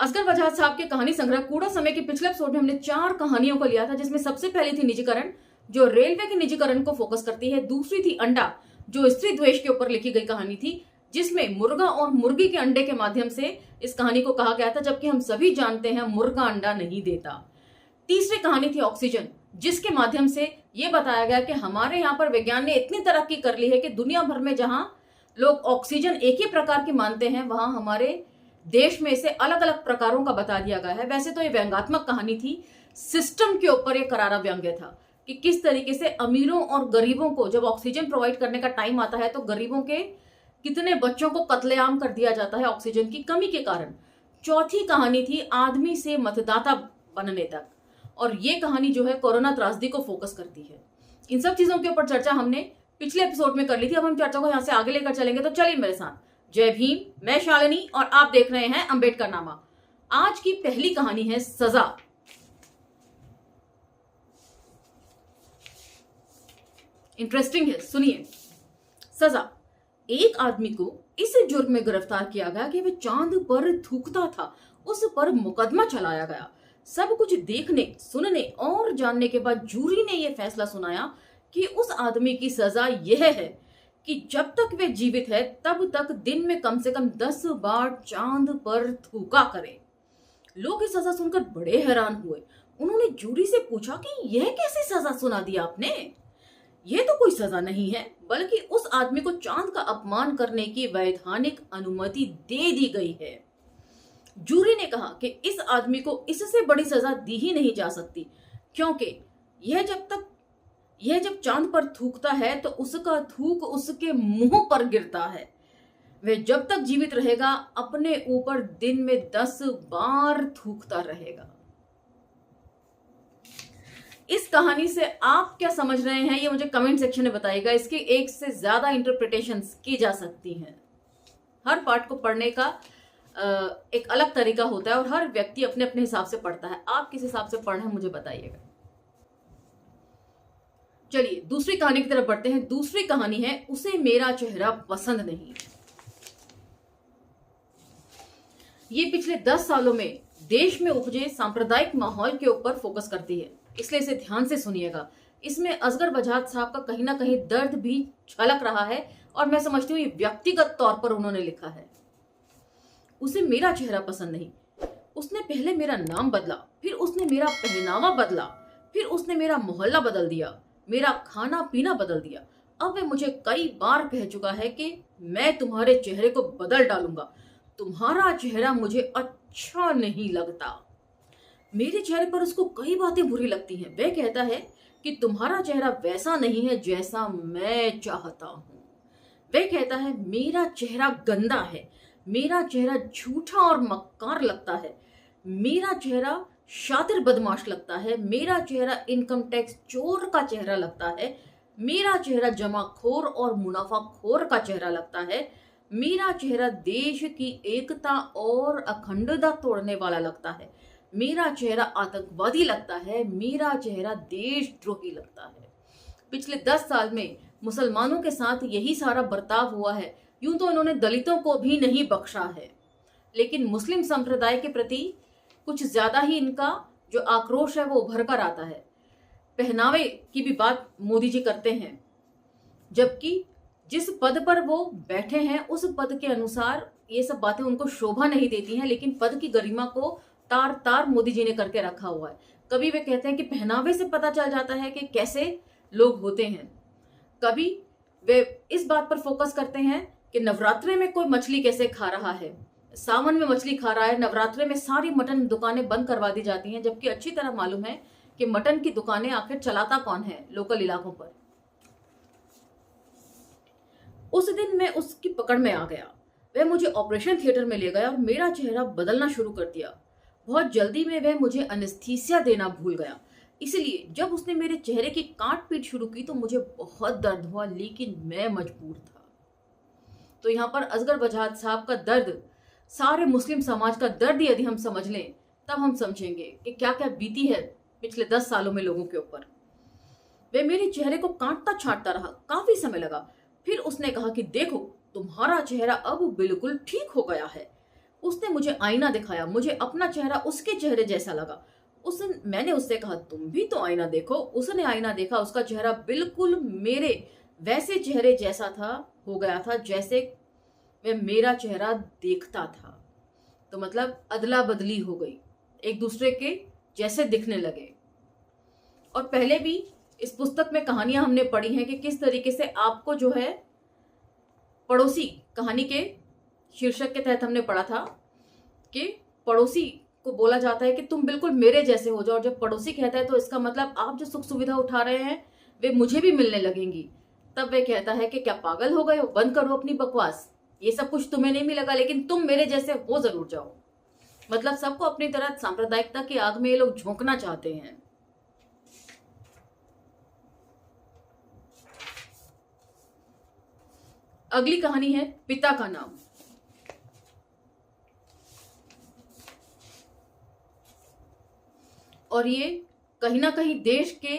असगर वजाहत साहब के कहानी संग्रह कूड़ा समय के पिछले एपिसोड में हमने 4 कहानियों को लिया था, जिसमें सबसे पहली थी निजीकरण, जो रेलवे के निजीकरण को फोकस करती है। दूसरी थी अंडा, जो स्त्री द्वेष के ऊपर लिखी गई कहानी थी, जिसमें मुर्गा और मुर्गी के अंडे के माध्यम से इस कहानी को कहा गया था, जबकि हम सभी जानते हैं मुर्गा अंडा नहीं देता। तीसरी कहानी थी ऑक्सीजन, जिसके माध्यम से यह बताया गया कि हमारे यहाँ पर विज्ञान ने इतनी तरक्की कर ली है कि दुनिया भर में जहां लोग ऑक्सीजन एक ही प्रकार की मानते हैं, वहां हमारे देश में इसे अलग अलग प्रकारों का बता दिया गया है। वैसे तो ये व्यंग्यात्मक कहानी थी, सिस्टम के ऊपर एक करारा व्यंग्य था कि किस तरीके से अमीरों और गरीबों को जब ऑक्सीजन प्रोवाइड करने का टाइम आता है तो गरीबों के कितने बच्चों को कत्लेआम कर दिया जाता है ऑक्सीजन की कमी के कारण। चौथी कहानी थी आदमी से मतदाता बनने तक, और ये कहानी जो है कोरोना त्रासदी को फोकस करती है। इन सब चीजों के ऊपर चर्चा हमने पिछले एपिसोड में कर ली थी। अब हम चर्चा को यहां से आगे लेकर चलेंगे, तो चलिए मेरे साथ। जय भीम, मैं शालिनी और आप देख रहे हैं अंबेडकर नामा। आज की पहली कहानी है सजा। इंटरेस्टिंग है, सुनिए। सजा। एक आदमी को इस जुर्म में गिरफ्तार किया गया कि वह चांद पर थूकता था। उस पर मुकदमा चलाया गया। सब कुछ देखने, सुनने और जानने के बाद जूरी ने यह फैसला सुनाया कि उस आदमी की सजा यह है कि जब तक वे जीवित है तब तक दिन में कम से कम 10 बार चांद पर थूका करे। लोग इस सजा सुनकर बड़े हैरान हुए। उन्होंने जूरी से पूछा कि यह कैसी सजा सुना दी आपने? यह तो कोई सजा नहीं है, बल्कि उस आदमी को चांद का अपमान करने की वैधानिक अनुमति दे दी गई है। जूरी ने कहा कि इस आदमी को इससे बड़ी सजा दी ही नहीं जा सकती, क्योंकि यह जब चांद पर थूकता है तो उसका थूक उसके मुंह पर गिरता है। वह जब तक जीवित रहेगा अपने ऊपर दिन में 10 बार थूकता रहेगा। इस कहानी से आप क्या समझ रहे हैं, ये मुझे कमेंट सेक्शन में बताइएगा। इसके एक से ज्यादा इंटरप्रिटेशंस की जा सकती हैं। हर पार्ट को पढ़ने का एक अलग तरीका होता है और हर व्यक्ति अपने अपने हिसाब से पढ़ता है। आप किस हिसाब से पढ़ रहे हैं मुझे बताइएगा। चलिए दूसरी कहानी की तरफ बढ़ते हैं। दूसरी कहानी है उसे मेरा चेहरा पसंद नहीं। ये पिछले 10 सालों में देश में उपजे सांप्रदायिक माहौल के ऊपर फोकस करती है, इसलिए इसे ध्यान से सुनिएगा। इसमें असगर वजाहत साहब का कहीं ना कहीं दर्द भी झलक रहा है, और मैं समझती हूँ ये व्यक्तिगत तौर पर उन्होंने लिखा है। उसे मेरा चेहरा पसंद नहीं। उसने पहले मेरा नाम बदला, फिर उसने मेरा पहनावा बदला, फिर उसने मेरा मोहल्ला बदल दिया, मेरा खाना पीना बदल दिया। अब वह मुझे कई बार कह चुका है कि मैं तुम्हारे चेहरे को बदल डालूंगा। तुम्हारा चेहरा मुझे अच्छा नहीं लगता। मेरे चेहरे पर उसको कई बातें बुरी लगती हैं। वह कहता है कि तुम्हारा चेहरा वैसा नहीं है जैसा मैं चाहता हूं। वह कहता है मेरा चेहरा गंदा है, मेरा चेहरा झूठा और मक्कार लगता है, मेरा चेहरा शातिर बदमाश लगता है, मेरा चेहरा इनकम टैक्स चोर का चेहरा लगता है, मेरा चेहरा जमाखोर और मुनाफाखोर का चेहरा लगता है, मेरा चेहरा देश की एकता और अखंडता तोड़ने वाला लगता है, मेरा चेहरा आतंकवादी लगता है, मेरा चेहरा देशद्रोही लगता है। पिछले 10 साल में मुसलमानों के साथ यही सारा बर्ताव हुआ है। यूं तो इन्होंने दलितों को भी नहीं बख्शा है, लेकिन मुस्लिम संप्रदाय के प्रति कुछ ज्यादा ही इनका जो आक्रोश है वो उभर कर आता है। पहनावे की भी बात मोदी जी करते हैं, जबकि जिस पद पर वो बैठे हैं उस पद के अनुसार ये सब बातें उनको शोभा नहीं देती हैं, लेकिन पद की गरिमा को तार तार मोदी जी ने करके रखा हुआ है। कभी वे कहते हैं कि पहनावे से पता चल जाता है कि कैसे लोग होते हैं, कभी वे इस बात पर फोकस करते हैं कि नवरात्रे में कोई मछली कैसे खा रहा है, सावन में मछली खा रहा है, नवरात्रे में सारी मटन दुकानें बंद करवा दी जाती हैं, जबकि अच्छी तरह मालूम है कि मटन की दुकानें आखिर चलाता कौन है लोकल इलाकों पर। उस दिन मैं उसकी पकड़ में आ गया। वह मुझे ऑपरेशन थिएटर में ले गया और मेरा चेहरा बदलना शुरू कर दिया। बहुत जल्दी में वह मुझे एनेस्थीसिया देना भूल गया, इसलिए जब उसने मेरे चेहरे की काट पीट शुरू की तो मुझे बहुत दर्द हुआ, लेकिन मैं मजबूर था। तो यहाँ पर असगर वजाहत साहब का दर्द, सारे मुस्लिम समाज का दर्द यदि हम समझ लें तब हम समझेंगे कि क्या क्या बीती है पिछले 10 सालों में लोगों के ऊपर। वह मेरे चेहरे को काटता छाटता रहा, काफी समय लगा। फिर उसने कहा कि देखो तुम्हारा चेहरा अब बिल्कुल ठीक हो गया है। उसने मुझे आईना दिखाया, मुझे अपना चेहरा उसके चेहरे जैसा लगा। मैंने उससे कहा तुम भी तो आईना देखो। उसने आईना देखा, उसका चेहरा बिल्कुल मेरे वैसे चेहरे जैसा था, हो गया था जैसे वह मेरा चेहरा देखता था। तो मतलब अदला बदली हो गई, एक दूसरे के जैसे दिखने लगे। और पहले भी इस पुस्तक में कहानियां हमने पढ़ी हैं कि किस तरीके से आपको जो है पड़ोसी, कहानी के शीर्षक के तहत हमने पढ़ा था कि पड़ोसी को बोला जाता है कि तुम बिल्कुल मेरे जैसे हो जाओ। और जब पड़ोसी कहता है तो इसका मतलब आप जो सुख सुविधा उठा रहे हैं वे मुझे भी मिलने लगेंगी। तब वह कहता है कि क्या पागल हो गए हो, बंद करो अपनी बकवास, ये सब कुछ तुम्हें नहीं मिलेगा, लेकिन तुम मेरे जैसे हो जरूर जाओ। मतलब सबको अपनी तरह सांप्रदायिकता की आग में ये लोग झोंकना चाहते हैं। अगली कहानी है पिता का नाम। और ये कहीं ना कहीं देश के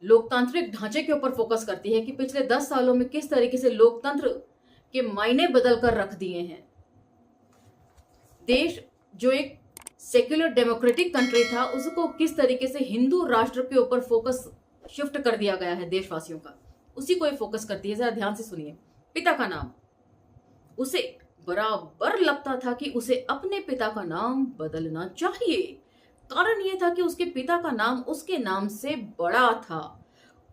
लोकतांत्रिक ढांचे के ऊपर फोकस करती है कि पिछले 10 सालों में किस तरीके से लोकतंत्र के मायने बदल कर रख दिए हैं। देश जो एक सेक्युलर डेमोक्रेटिक कंट्री था उसको किस तरीके से हिंदू राष्ट्र के ऊपर फोकस शिफ्ट कर दिया गया है देशवासियों का, उसी को ये फोकस करती है। जरा ध्यान से सुनिए। पिता का नाम। उसे बराबर लगता था कि उसे अपने पिता का नाम बदलना चाहिए। कारण यह था कि उसके पिता का नाम उसके नाम से बड़ा था।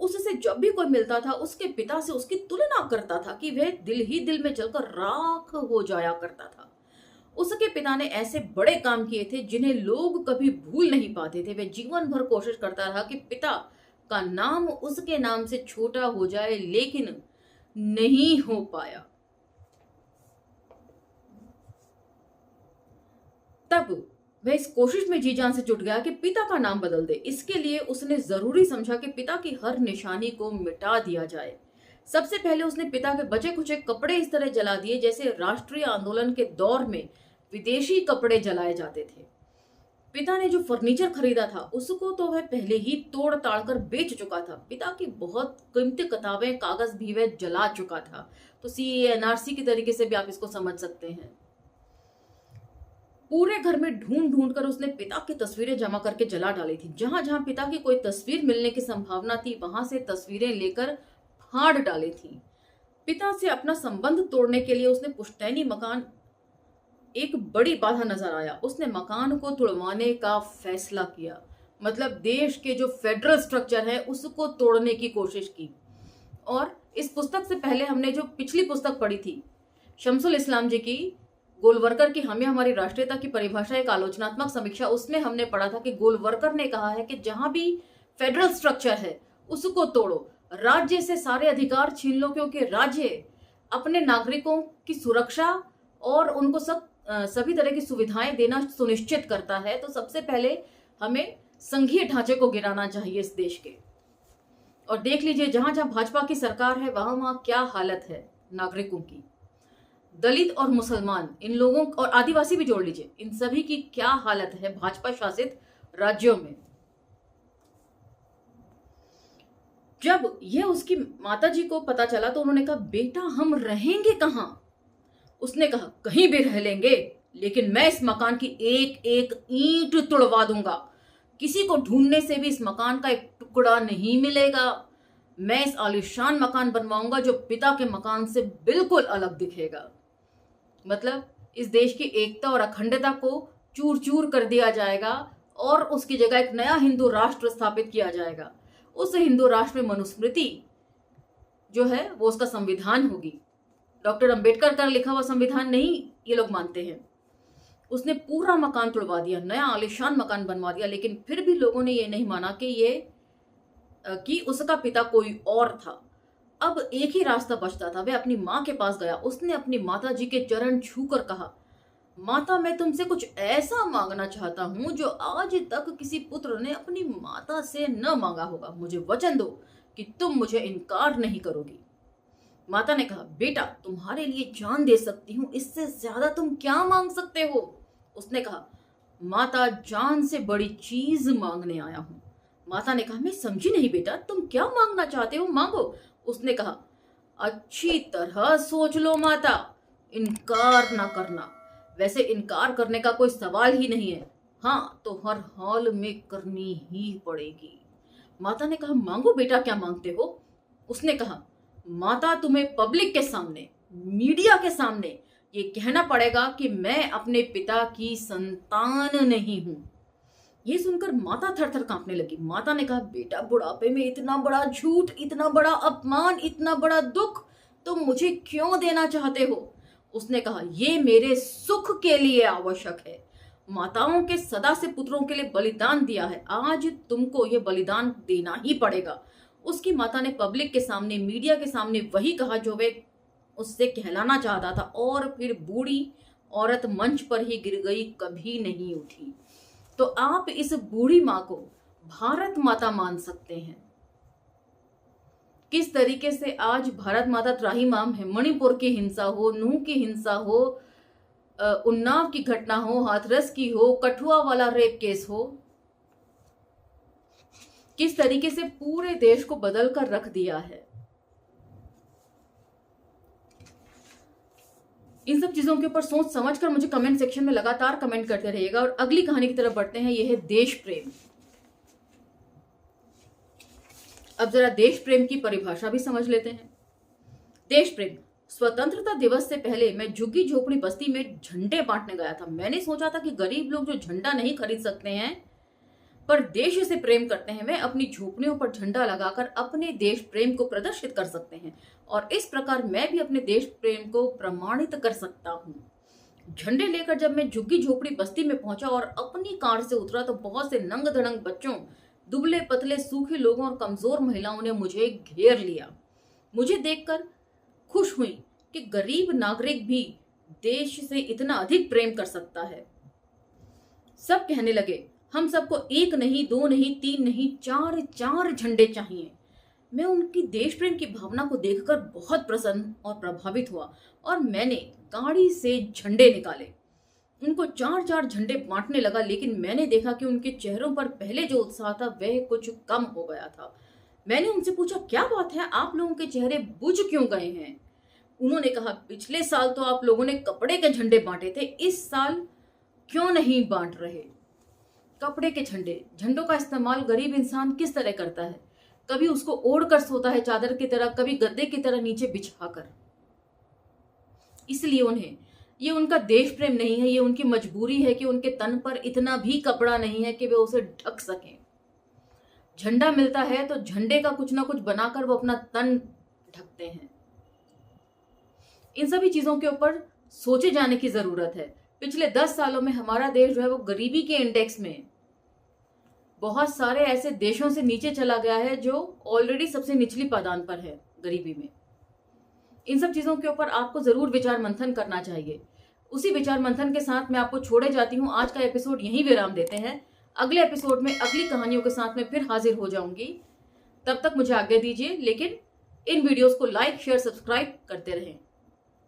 उससे जब भी कोई मिलता था उसके पिता से उसकी तुलना करता था कि वह दिल ही दिल में जलकर राख हो जाया करता था। उसके पिता ने ऐसे बड़े काम किए थे जिन्हें लोग कभी भूल नहीं पाते थे। वह जीवन भर कोशिश करता रहा कि पिता का नाम उसके नाम से छोटा हो जाए, लेकिन नहीं हो पाया। तब वह इस कोशिश में जी जान से जुट गया कि पिता का नाम बदल दे। इसके लिए उसने जरूरी समझा कि पिता की हर निशानी को मिटा दिया जाए। सबसे पहले उसने पिता के बचे खुचे कपड़े इस तरह जला दिए जैसे राष्ट्रीय आंदोलन के दौर में विदेशी कपड़े जलाए जाते थे। पिता ने जो फर्नीचर खरीदा था उसको तो वह पहले ही तोड़ ताड़ कर बेच चुका था। पिता की बहुत कीमती किताबें, कागज भी वह जला चुका था। तो सीए एनआरसी की तरीके से भी आप इसको समझ सकते हैं। पूरे घर में ढूंढ ढूंढ कर उसने पिता की तस्वीरें जमा करके जला डाली थी। जहां जहां पिता की कोई तस्वीर मिलने की संभावना थी वहां से तस्वीरें लेकर फाड़ डाली थी। पिता से अपना संबंध तोड़ने के लिए उसने पुश्तैनी मकान एक बड़ी बाधा नजर आया। उसने मकान को तुड़वाने का फैसला किया। मतलब देश के जो फेडरल स्ट्रक्चर है उसको तोड़ने की कोशिश की। और इस पुस्तक से पहले हमने जो पिछली पुस्तक पढ़ी थी शमसुल इस्लाम जी की, गोलवरकर की हमें हमारी राष्ट्रीयता की परिभाषा, एक आलोचनात्मक समीक्षा, उसमें हमने पढ़ा था कि गोलवरकर ने कहा है कि जहां भी फेडरल स्ट्रक्चर है उसको तोड़ो, राज्य से सारे अधिकार छीन लो, क्योंकि राज्य अपने नागरिकों की सुरक्षा और उनको सभी तरह की सुविधाएं देना सुनिश्चित करता है। तो सबसे पहले हमें संघीय ढांचे को गिराना चाहिए इस देश के। और देख लीजिए जहां जहां भाजपा की सरकार है वहां वहां क्या हालत है नागरिकों की। दलित और मुसलमान, इन लोगों और आदिवासी भी जोड़ लीजिए, इन सभी की क्या हालत है भाजपा शासित राज्यों में। जब यह उसकी माताजी को पता चला तो उन्होंने कहा बेटा हम रहेंगे कहां। उसने कहा कहीं भी रह लेंगे, लेकिन मैं इस मकान की एक एक ईंट तुड़वा दूंगा। किसी को ढूंढने से भी इस मकान का एक टुकड़ा नहीं मिलेगा। मैं इस आलीशान मकान बनवाऊंगा जो पिता के मकान से बिल्कुल अलग दिखेगा। मतलब इस देश की एकता और अखंडता को चूर चूर कर दिया जाएगा और उसकी जगह एक नया हिंदू राष्ट्र स्थापित किया जाएगा। उस हिंदू राष्ट्र में मनुस्मृति जो है वो उसका संविधान होगी। डॉक्टर अंबेडकर का लिखा हुआ संविधान नहीं ये लोग मानते हैं। उसने पूरा मकान तोड़वा दिया, नया आलीशान मकान बनवा दिया, लेकिन फिर भी लोगों ने ये नहीं माना कि उसका पिता कोई और था। अब एक ही रास्ता बचता था, वह अपनी माँ के पास गया। उसने अपनी माता जी के चरण छूकर कहा माता मैं तुमसे कुछ ऐसा मांगना चाहता हूं जो आज तक किसी पुत्र ने अपनी माता से न मांगा होगा। मुझे वचन दो कि तुम मुझे इनकार नहीं करोगी। माता ने कहा बेटा तुम्हारे लिए जान दे सकती हूँ, इससे ज्यादा तुम क्या मांग सकते हो। उसने कहा माता जान से बड़ी चीज मांगने आया हूं। माता ने कहा मैं समझी नहीं बेटा, तुम क्या मांगना चाहते हो, मांगो। उसने कहा अच्छी तरह सोच लो माता, इनकार ना करना। वैसे इनकार करने का कोई सवाल ही नहीं है। हाँ, तो हर हाल में करनी ही पड़ेगी। माता ने कहा, मांगो बेटा, क्या मांगते हो? उसने कहा, माता, तुम्हें पब्लिक के सामने, मीडिया के सामने ये कहना पड़ेगा कि मैं अपने पिता की संतान नहीं हूं। ये सुनकर माता थर थर कांपने लगी। माता ने कहा, बेटा, बुढ़ापे में इतना बड़ा झूठ, इतना बड़ा अपमान, इतना बड़ा दुख तुम मुझे क्यों देना चाहते हो? उसने कहा, ये मेरे सुख के लिए आवश्यक है। माताओं के सदा से पुत्रों के लिए बलिदान दिया है, आज तुमको ये बलिदान देना ही पड़ेगा। उसकी माता ने पब्लिक के सामने, मीडिया के सामने वही कहा जो वे उससे कहलाना चाहता था, और फिर बूढ़ी औरत मंच पर ही गिर गई, कभी नहीं उठी। तो आप इस बूढ़ी माँ को भारत माता मान सकते हैं। किस तरीके से आज भारत माता त्राहिमाम है। मणिपुर की हिंसा हो, नूह की हिंसा हो, उन्नाव की घटना हो, हाथरस की हो, कठुआ वाला रेप केस हो, किस तरीके से पूरे देश को बदल कर रख दिया है। इन सब चीजों के ऊपर सोच समझकर मुझे कमेंट सेक्शन में लगातार कमेंट करते रहिएगा। और अगली कहानी की तरफ बढ़ते हैं। यह है देश प्रेम। अब जरा देश प्रेम की परिभाषा भी समझ लेते हैं। देश प्रेम। स्वतंत्रता दिवस से पहले मैं झुग्गी झोपड़ी बस्ती में झंडे बांटने गया था। मैंने सोचा था कि गरीब लोग जो झंडा नहीं खरीद सकते हैं पर देश से प्रेम करते हैं, वे अपनी झोपड़ियों पर झंडा लगाकर अपने देश प्रेम को प्रदर्शित कर सकते हैं, और इस प्रकार मैं भी अपने देश प्रेम को प्रमाणित कर सकता हूँ। झंडे लेकर जब मैं झुग्गी झोपड़ी बस्ती में पहुंचा और अपनी कार से उतरा तो बहुत से नंग धड़ंग बच्चों, दुबले पतले सूखे लोगों और कमजोर महिलाओं ने मुझे घेर लिया। मुझे देखकर खुश हुई कि गरीब नागरिक भी देश से इतना अधिक प्रेम कर सकता है। सब कहने लगे, हम सबको एक नहीं, दो नहीं, तीन नहीं, चार चार झंडे चाहिए। मैं उनकी देश प्रेम की भावना को देखकर बहुत प्रसन्न और प्रभावित हुआ, और मैंने गाड़ी से झंडे निकाले, उनको चार चार झंडे बांटने लगा। लेकिन मैंने देखा कि उनके चेहरों पर पहले जो उत्साह था वह कुछ कम हो गया था। मैंने उनसे पूछा, क्या बात है, आप लोगों के चेहरे बुझ क्यों गए हैं? उन्होंने कहा, पिछले साल तो आप लोगों ने कपड़े के झंडे बांटे थे, इस साल क्यों नहीं बांट रहे? कपड़े के झंडे, झंडों का इस्तेमाल गरीब इंसान किस तरह करता है? कभी उसको ओढ़कर सोता है चादर की तरह, कभी गद्दे की तरह नीचे बिछाकर। इसलिए उन्हें ये उनका देश प्रेम नहीं है, ये उनकी मजबूरी है कि उनके तन पर इतना भी कपड़ा नहीं है कि वे उसे ढक सकें। झंडा मिलता है तो झंडे का कुछ ना कुछ बनाकर वो अपना तन ढकते हैं। इन सभी चीजों के ऊपर सोचे जाने की जरूरत है। पिछले 10 सालों में हमारा देश जो है वो गरीबी के इंडेक्स में बहुत सारे ऐसे देशों से नीचे चला गया है जो ऑलरेडी सबसे निचली पायदान पर है गरीबी में। इन सब चीजों के ऊपर आपको जरूर विचार मंथन करना चाहिए। उसी विचार मंथन के साथ मैं आपको छोड़े जाती हूँ। आज का एपिसोड यहीं विराम देते हैं। अगले एपिसोड में अगली कहानियों के साथ में फिर हाजिर हो जाऊंगी। तब तक मुझे आज्ञा दीजिए, लेकिन इन वीडियोस को लाइक, शेयर, सब्सक्राइब करते रहें।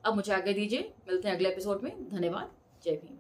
अब मुझे आज्ञा दीजिए, मिलते हैं अगले एपिसोड में। धन्यवाद। जय भीम।